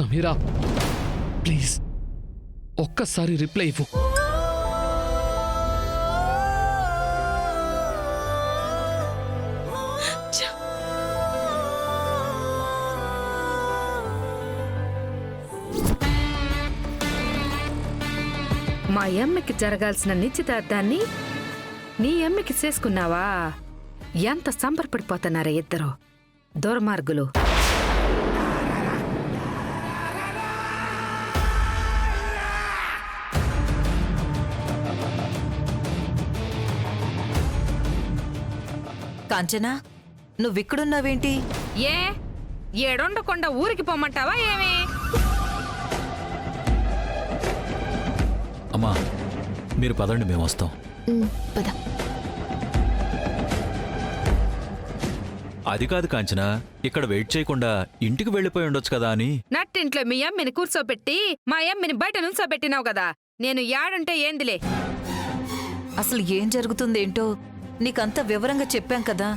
Sameera please ఒక్కసారి reply ఇవ్వు. మా అమ్మకి జరగాల్సిన నిశ్చితార్థాన్ని నీ అమ్మకి చేసుకున్నావా? ఎంత సంబరపడిపోతున్నారా ఇద్దరు దుర్మార్గులు. కాంచనా, నువ్విక్కడున్నావేంటి? ఏ ఏడుండకుండా ఊరికి పొమ్మంటావా ఏమి? అమ్మా మీరు పదండి, మేము వస్తాం. పద. అది కాదు కాంచనా, ఇక్కడ వెయిట్ చేయకుండా ఇంటికి వెళ్ళిపోయి ఉండొచ్చు కదా అని. నట్టింట్లో మీ అమ్మిని కూర్చోబెట్టి మా అమ్మిని బయట నుంచోబెట్టినావు కదా, నేను యాడుంటే ఏందిలే. అసలు ఏం జరుగుతుందేంటో నీకంత వివరంగా చెప్పాం కదా.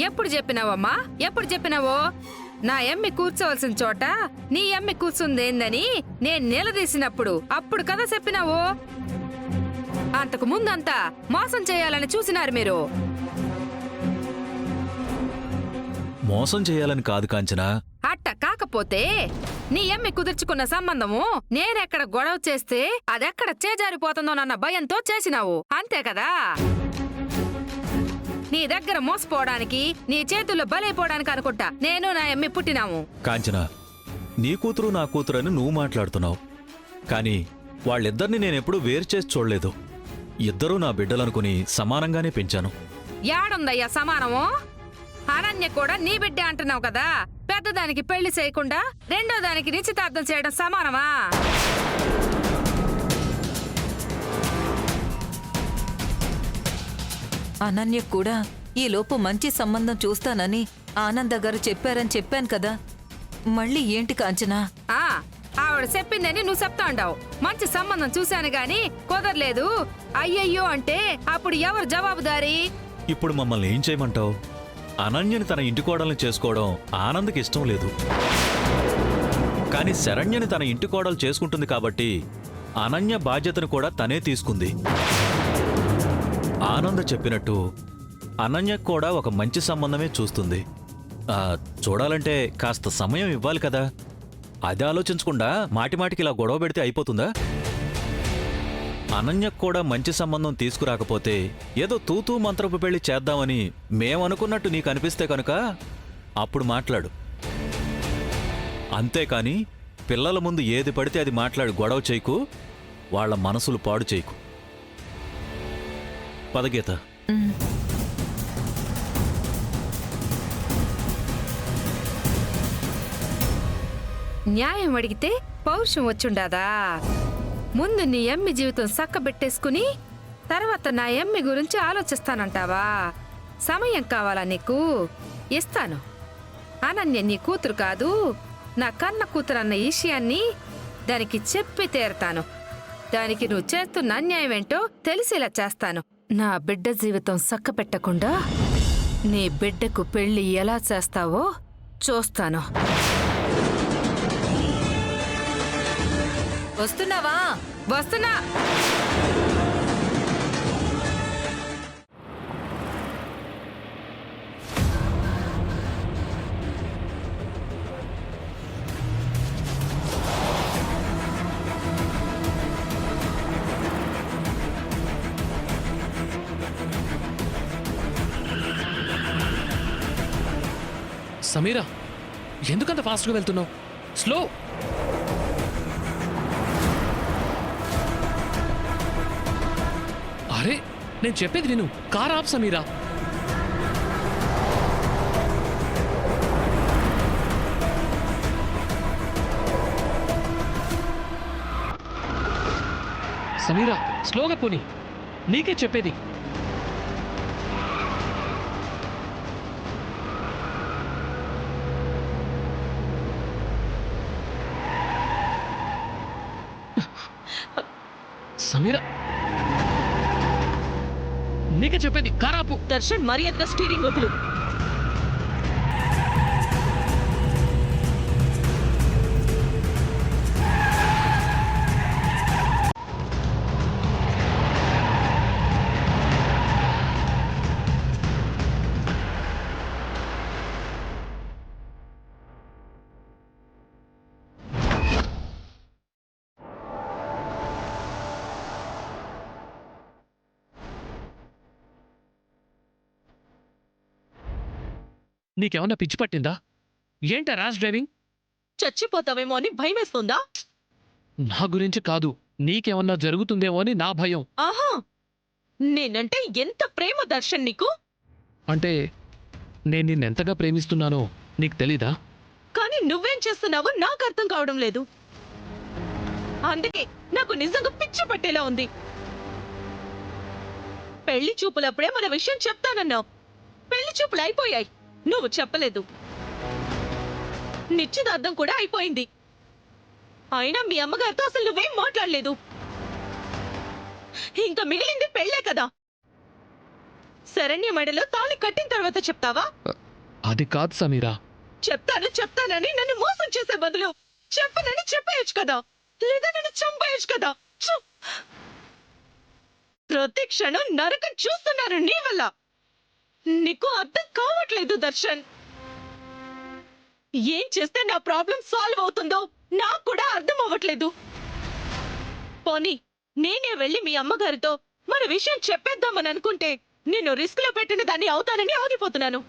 ఎప్పుడు చెప్పినావమ్మా? ఎప్పుడు చెప్పినావో? నా ఎమ్మి కూర్చోవలసిన చోట నీ ఎమ్మి కూర్చుందేందని నేను నిలదీసినప్పుడు అప్పుడు కదా చెప్పినావు. అంతకు ముందంతా మోసం చేయాలని చూసినారు మీరు. మోసం చేయాలని కాదు కాంచనా. అట్ట కాకపోతే నీ ఎమ్మి కుదుర్చుకున్న సంబంధము నేనెక్కడ గొడవ చేస్తే అదెక్కడ చేజారిపోతుందోనన్న భయంతో చేసినావు, అంతే కదా. నీ దగ్గర మోసపోవడానికి, నీ చేతుల్లో బలైపోవడానికి అనుకుంటా నేను నా ఎమ్మి పుట్టినాము. కాంచనా, నీ కూతురు నా కూతురని నువ్వు మాట్లాడుతున్నావు, కానీ వాళ్ళిద్దరిని నేనెప్పుడూ వేరు చేసి చూడలేదు. ఇద్దరూ నా బిడ్డలనుకుని సమానంగానే పెంచాను. యాడుందయ్యా సమానము? అనన్య కూడా నీ బిడ్డే అంటున్నావు కదా. పెద్దదానికి పెళ్లి చేయకుండా రెండో దానికి నిశ్చితార్థం చేయడం సమానమా? అనన్య కూడా ఈలోపు మంచి సంబంధం చూస్తానని ఆనంద గారు చెప్పారని చెప్పాను కదా. మళ్ళీ ఏంటి కాంచనా? ఆవిడ చెప్పిందని నువ్వు చెప్తా ఉంటావు. మంచి సంబంధం చూశాను గాని కుదరలేదు అయ్యయ్యో అంటే అప్పుడు ఎవరు జవాబుదారి? ఇప్పుడు మమ్మల్ని ఏం చేయమంటావు? అనన్యని తన ఇంటి కోడల్ని చేసుకోవడం ఆనంద్కి ఇష్టం లేదు, కానీ శరణ్యని తన ఇంటి కోడలు చేసుకుంటుంది కాబట్టి అనన్య బాధ్యతను కూడా తనే తీసుకుంది. ఆనంద్ చెప్పినట్టు అనన్యకు కూడా ఒక మంచి సంబంధమే చూస్తుంది. చూడాలంటే కాస్త సమయం ఇవ్వాలి కదా. అది ఆలోచించకుండా మాటిమాటికి ఇలా గొడవ పెడితే అయిపోతుందా? అనన్యకు కూడా మంచి సంబంధం తీసుకురాకపోతే ఏదో తూతూ మంత్రపు పెళ్లి చేద్దామని మేమనుకున్నట్టు నీకు అనిపిస్తే కనుక అప్పుడు మాట్లాడు. అంతేకాని పిల్లల ముందు ఏది పడితే అది మాట్లాడి గొడవ చేయకు, వాళ్ల మనసులు పాడు చేయకు. పదగీత. న్యాయం అడిగితే పౌరుషం వచ్చుండాదా? ముందు నీ ఎమ్మి జీవితం సక్కబెట్టేసుకుని తర్వాత నా ఎమ్మి గురించి ఆలోచిస్తానంటావా? సమయం కావాలా నీకు? ఇస్తాను. అనన్య నీ కూతురు కాదు, నా కన్న కూతురు అన్న విషయాన్ని దానికి చెప్పి తీరతాను. దానికి నువ్వు చేస్తున్న అన్యాయం ఏంటో తెలిసేలా చేస్తాను. నా బిడ్డ జీవితం సక్కపెట్టకుండా నీ బిడ్డకు పెళ్లి ఎలా చేస్తావో చూస్తాను. వస్తున్నావా? వస్తున్నా. సమీరా ఎందుకంత ఫాస్ట్గా వెళ్తున్నావు? స్లో. అరే నేను చెప్పేది విను. కార్ ఆప్ సమీరా. సమీరా స్లోగా పోనీ, నీకే చెప్పేది. సమీరా నీకే చెప్పేది, కారాపు. దర్శన్ మర్యాదగా స్టీరింగ్ వదులు. నీకేమన్నా పిచ్చి పట్టిందా? ఏంటా ర్యాష్ డ్రైవింగ్? చచ్చిపోతావేమో అని భయమేస్తుందా? నా గురించి కాదు, నీకేమన్నా జరుగుతుందేమో అని నా భయం. ఆహా, నేనంటే ఎంత ప్రేమ దర్శన్ నీకు. అంటే నేను నిన్నెంతగా ప్రేమిస్తున్నానో నీకు తెలీదా? కానీ నువ్వేం చేస్తున్నావో నాకు అర్థం కావడం లేదు. అందుకే నాకు నిజంగా పిచ్చి పట్టేలా ఉంది. పెళ్లి చూపులప్పుడే మన విషయం చెప్తానన్నావు. పెళ్లి చూపులు అయిపోయాయి, నువ్వు చెప్పలేదు. నిశ్చితార్థం కూడా అయిపోయింది, అయినా మీ అమ్మగారితో అసలు నువ్వేం మాట్లాడలేదు. ఇంకా మిగిలింది పెళ్ళే కదా. శరణ్య మెడలో తాళి కట్టిన తర్వాత చెప్తావా? అది కాదు సమీరా. చెప్తానని నన్ను మోసం చేసే బదులు చెప్పనని చెప్పేయచ్చు కదా, లేదా నన్ను చంపేయచ్చు కదా. ప్రతి క్షణం నరకం చూస్తున్నాను నీ వల్ల. నీకు అర్థం కావట్లేదు దర్శన్. ఏం చేస్తే నా ప్రాబ్లం సాల్వ్ అవుతుందో నాకు కూడా అర్థం అవ్వట్లేదు. పోనీ నేనే వెళ్ళి మీ అమ్మగారితో మన విషయం చెప్పేద్దామని అనుకుంటే నేను రిస్క్ లో పెట్టిన దాన్ని అవుతానని ఆగిపోతున్నాను.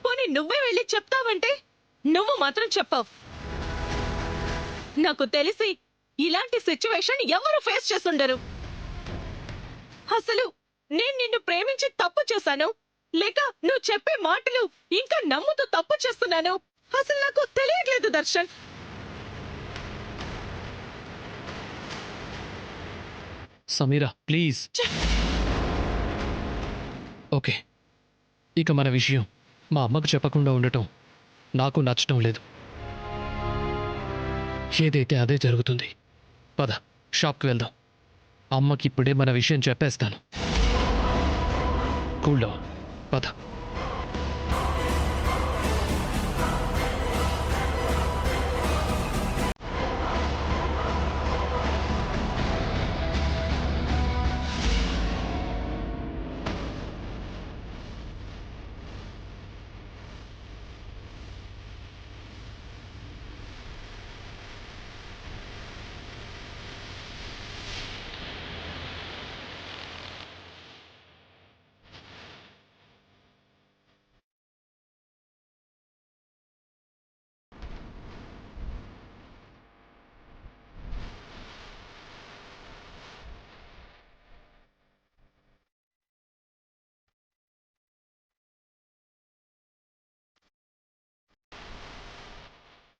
పోనీ నువ్వే వెళ్ళి చెప్తావంటే నువ్వు మాత్రం చెప్పావు. నాకు తెలిసి ఇలాంటి సిచ్యువేషన్ ఎవరు ఫేస్ చేస్తుండరు. అసలు నేను నిన్ను ప్రేమించి తప్పు చేశాను, లేక నువ్వు చెప్పే మాటలు ఇంకా నమ్ముతూ తప్పు చేస్తున్నాను, అసలు నాకు తెలియట్లేదు దర్శన్. సమీరా ప్లీజ్. ఓకే, ఇక మన విషయం మా అమ్మకు చెప్పకుండా ఉండటం నాకు నచ్చటం లేదు. ఏదైతే అదే జరుగుతుంది. పద, షాప్కి వెళ్దాం. అమ్మకి ఇప్పుడే మన విషయం చెప్పేస్తాను. కూల్ డౌన్, పద.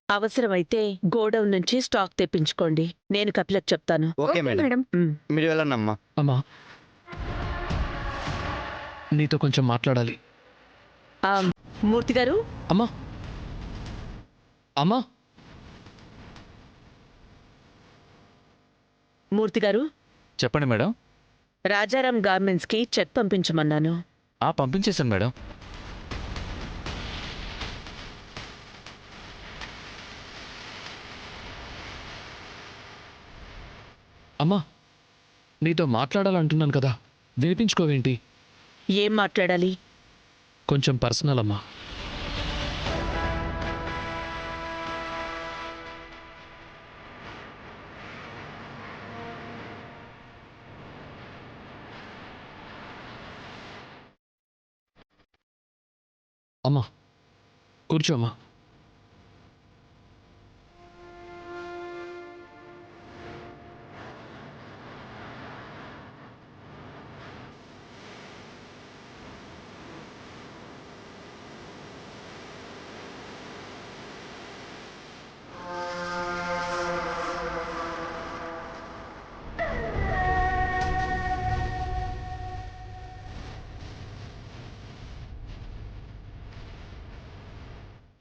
అవసరమైతే గోడౌన్ నుంచి స్టాక్ తెప్పించుకోండి. నేను కపిలకు చెప్తాను. ఓకే మేడం, ఉమ్. మీరు వెళ్ళండి అమ్మా. అమ్మా, నీతో కొంచెం మాట్లాడాలి. ఆ, మూర్తి గారు, అమ్మా, అమ్మా. మూర్తి గారు, చెప్పండి మేడం. రాజారాం గార్మెంట్స్ కి చెక్ పంపించమన్నాను. పంపించేశాను మేడం. అమ్మా, నీతో మాట్లాడాలంటున్నాను కదా, వినిపించుకోవేంటి? ఏం మాట్లాడాలి? కొంచెం పర్సనల్ అమ్మా. అమ్మా, కూర్చోమ్మా.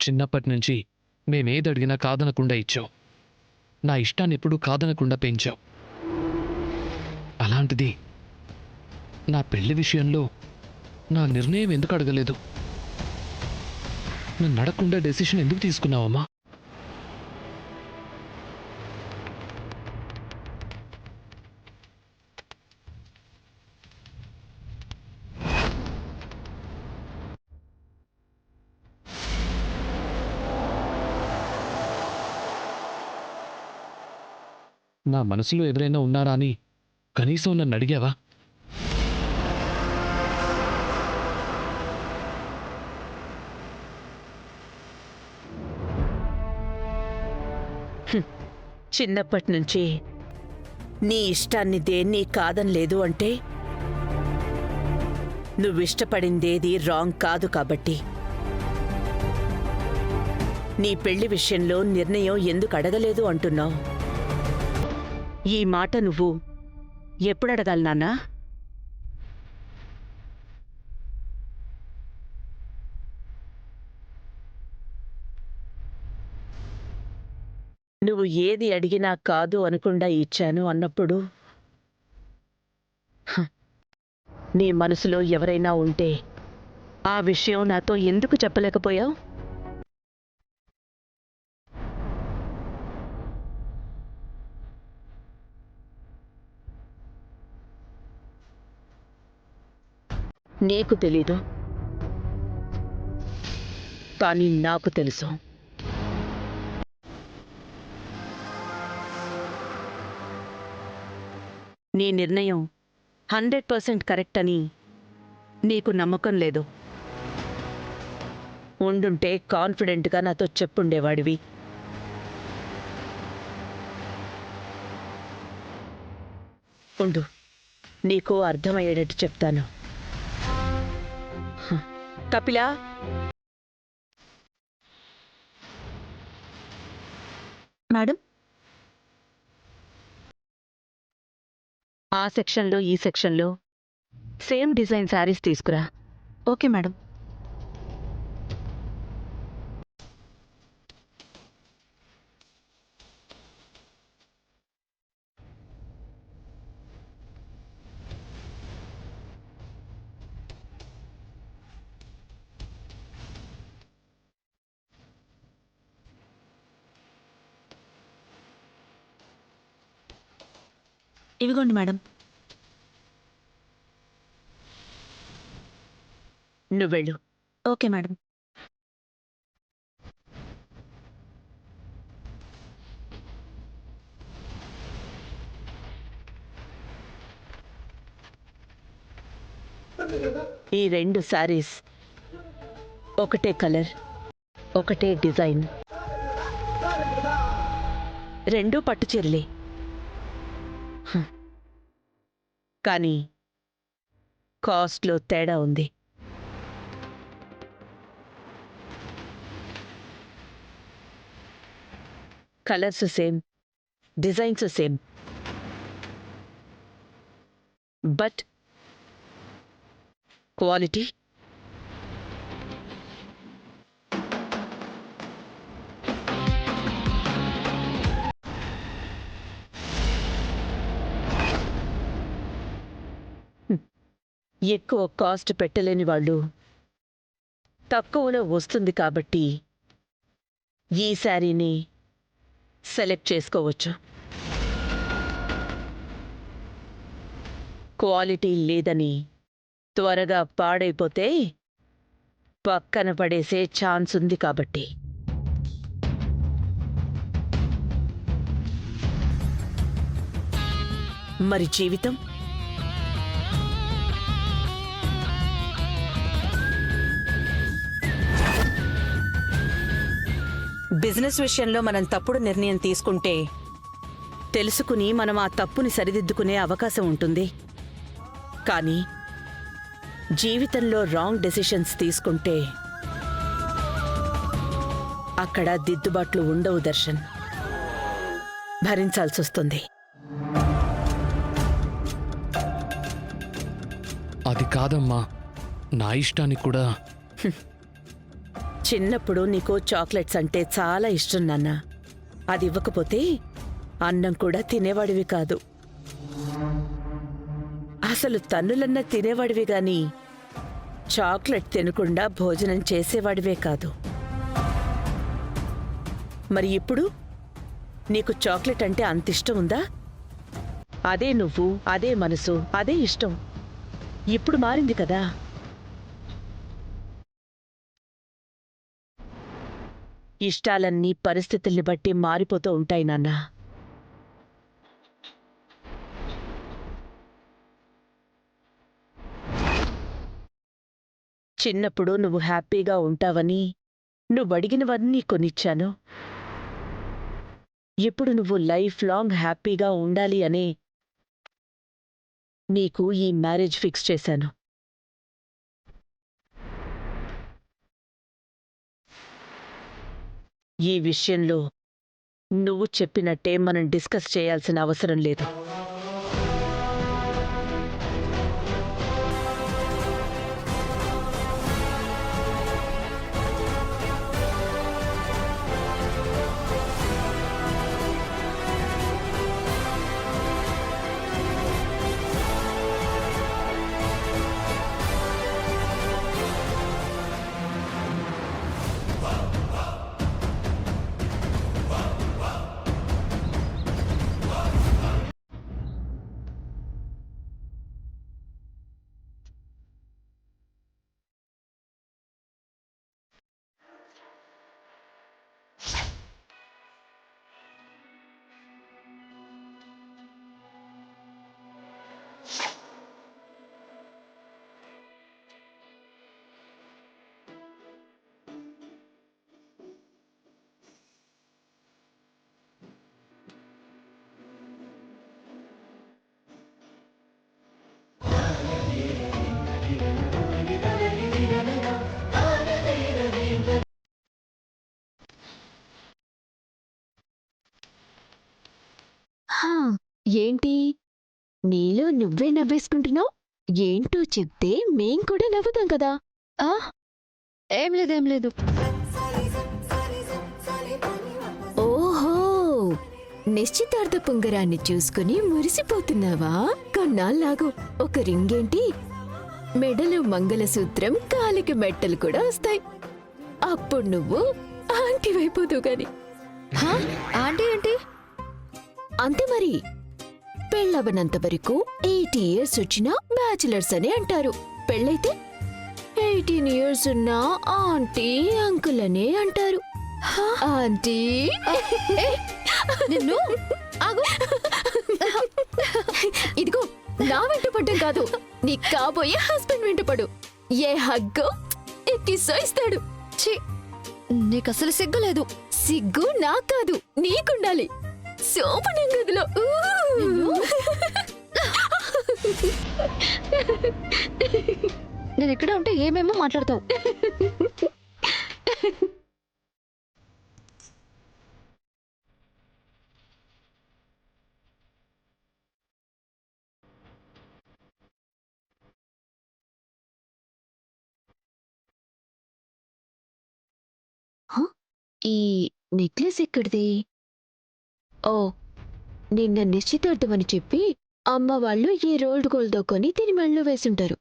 చిన్నప్పటి నుంచి మేమేది అడిగినా కాదనకుండా ఇచ్చావు. నా ఇష్టాన్ని ఎప్పుడూ కాదనకుండా పెంచావు. అలాంటిది నా పెళ్లి విషయంలో నా నిర్ణయం ఎందుకు అడగలేదు? నన్ను అడగకుండా డెసిషన్ ఎందుకు తీసుకున్నావమ్మా? నా మనసులో ఎవరైనా ఉన్నారా అని కనీసం నన్ను అడిగావా? చిన్నప్పటినుంచి నీ ఇష్టాన్ని దేన్ని కాదనలేదు అంటే నువ్విష్టపడిందేది రాంగ్ కాదు కాబట్టి. నీ పెళ్లి విషయంలో నిర్ణయం ఎందుకు అడగలేదు అంటున్నావు? ఈ మాట నువ్వు ఎప్పుడడగాలి నాన్నా? నువ్వు ఏది అడిగినా కాదు అనకుండా ఇచ్చాను అన్నప్పుడు నీ మనసులో ఎవరైనా ఉంటే ఆ విషయం నాతో ఎందుకు చెప్పలేకపోయావు? నీకు తెలీదు, కానీ నాకు తెలుసు. నీ నిర్ణయం 100% కరెక్ట్ అని నీకు నమ్మకం లేదు. ఉండుంటే కాన్ఫిడెంట్గా నాతో చెప్పుండేవాడివి. ఉండు, నీకు అర్థమయ్యేటట్టు చెప్తాను. కపిలా, మేడం, ఆ సెక్షన్లో ఈ సెక్షన్లో సేమ్ డిజైన్ శారీస్ తీసుకురా. Okay madam. ఇవిగోండి మేడం. నువ్వెళ్ళు. Okay madam. ఈ 2 శారీస్ ఒకటే కలర్, ఒకటే డిజైన్, 2 పట్టు చీరలే. కానీ కాస్ట్లో తేడా ఉంది. Colours same, designs same, but quality ఎక్కువ కాస్ట్ పెట్టలేని వాళ్ళు తక్కువలో వస్తుంది కాబట్టి ఈ శారీని సెలెక్ట్ చేసుకోవచ్చు. క్వాలిటీ లేదని త్వరగా పాడైపోతే పక్కన పడేసే ఛాన్స్ ఉంది కాబట్టి. మరి జీవితం? బిజినెస్ విషయంలో మనం తప్పుడు నిర్ణయం తీసుకుంటే తెలుసుకుని మనం ఆ తప్పుని సరిదిద్దుకునే అవకాశం ఉంటుంది. కానీ జీవితంలో రాంగ్ డెసిషన్స్ తీసుకుంటే అక్కడ దిద్దుబాట్లు ఉండవు దర్శన్. భరించాల్సొస్తుంది. అది కాదమ్మా, నా ఇష్టానికి కూడా. చిన్నప్పుడు నీకు చాక్లెట్స్ అంటే చాలా ఇష్టం నాన్న. అది ఇవ్వకపోతే అన్నం కూడా తినేవాడివి కాదు. అసలు తన్నులన్నా తినేవాడివి గాని చాక్లెట్ తినకుండా భోజనం చేసేవాడివే కాదు. మరి ఇప్పుడు నీకు చాక్లెట్ అంటే అంత ఇష్టం ఉందా? అదే నువ్వు, అదే మనసు, అదే ఇష్టం. ఇప్పుడు మారింది కదా. ఇష్టాలన్నీ పరిస్థితుల్ని బట్టి మారిపోతూ ఉంటాయి నాన్నా. చిన్నప్పుడు నువ్వు హ్యాపీగా ఉంటావని నువ్వడిగినవన్నీ కొనిచ్చాను. ఇప్పుడు నువ్వు లైఫ్ లాంగ్ హ్యాపీగా ఉండాలి అని నీకు ఈ మ్యారేజ్ ఫిక్స్ చేశాను. ఈ విషయంలో నువ్వు చెప్పినట్టే మనం డిస్కస్ చేయాల్సిన అవసరం లేదు. హా, ఏంటి నీలో నువ్వే నవ్వేసుకుంటున్నావు? ఏంటో చెప్తే మేం కూడా నవ్వుతాం కదా. ఆ ఏం లేదు. ఓహో, నిశ్చితార్థ పుంగరాన్ని చూసుకుని మురిసిపోతున్నావా? కొన్నాళ్ళాగు, ఒక రింగేంటి, మెడలో మంగళసూత్రం, కాలికి మెట్టలు కూడా వస్తాయి. అప్పుడు నువ్వు ఆంటీ వైపోతావు గాని. ఆంటీ ఏంటి? అంతే మరి, పెళ్ళవనంత వరకు 8 years వచ్చినా బ్యాచిలర్స్ అని అంటారు. పెళ్ళైతే 18 years ఉన్నా ఆంటీ అంకుల్ అనే అంటారు. ఆంటీ నిన్ను ఆగు. ఇదిగో, నా వెంట పడ్డం కాదు, నీ కాబోయే హస్బెండ్ వెంట పడు. ఏ హగ్గు ఎక్కిస్సో ఇస్తాడు. నీకసలు సిగ్గు లేదు. సిగ్గు నాకు కాదు, నీకుండాలి. సోపనం గదిలో నేను ఎక్కడ ఉంటే ఏమేమో మాట్లాడతావు. ఈ నెక్లెస్ ఎక్కడిది? ఓ, నిన్న నిశ్చితార్థం అని చెప్పి అమ్మ వాళ్ళు ఈ రోల్డ్ గోల్డ్తో కొని దీని మెళ్ళో వేసుంటారు.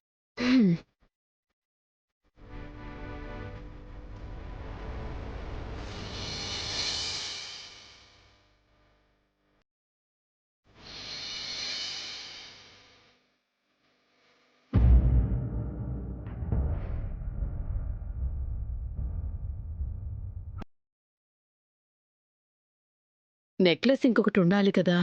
నెక్లెస్ ఇంకొకటి ఉండాలి కదా.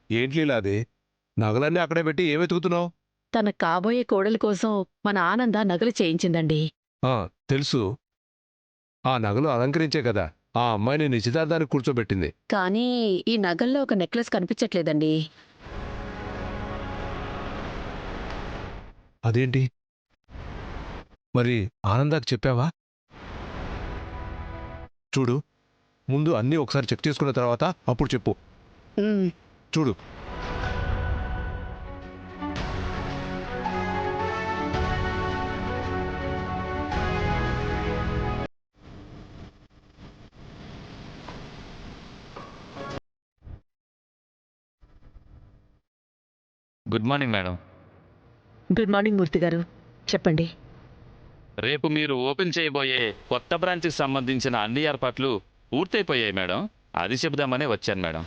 ఏంటి లీలా అది? నగలన్నీ అక్కడే పెట్టి ఏం వెతుకుతున్నావు? తన కాబోయే కోడలి కోసం మన ఆనంద నగలు చేయించిందండి. తెలుసు. ఆ నగలు అలంకరించే కదా ఆ అమ్మాయిని నిశ్చితార్థానికి కూర్చోబెట్టింది. కానీ ఈ నగల్లో ఒక నెక్లెస్ కనిపించట్లేదండి. అదేంటి? మరి ఆనందాకి చెప్పావా? చూడు, ముందు అన్నీ ఒకసారి చెక్ చేసుకున్న తర్వాత అప్పుడు చెప్పు. చూడు, good morning madam. Good morning Murthy గారు, చెప్పండి. రేపు మీరు ఓపెన్ చేయబోయే కొత్త బ్రాంచ్కి సంబంధించిన అన్ని ఏర్పాట్లు పూర్తయిపోయాయి మేడం. అది చెబుదామనే వచ్చాను మేడం.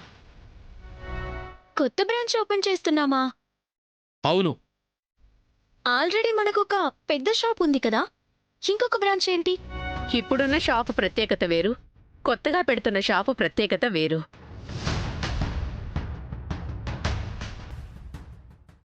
కొత్త బ్రాంచ్ ఓపెన్ చేస్తున్నామా? అవును. ఆల్రెడీ మనకొక పెద్ద షాప్ ఉంది కదా, ఇంకొక బ్రాంచ్ ఏంటి? ఇప్పుడున్న షాపు ప్రత్యేకత వేరు, కొత్తగా పెడుతున్న షాపు ప్రత్యేకత వేరు.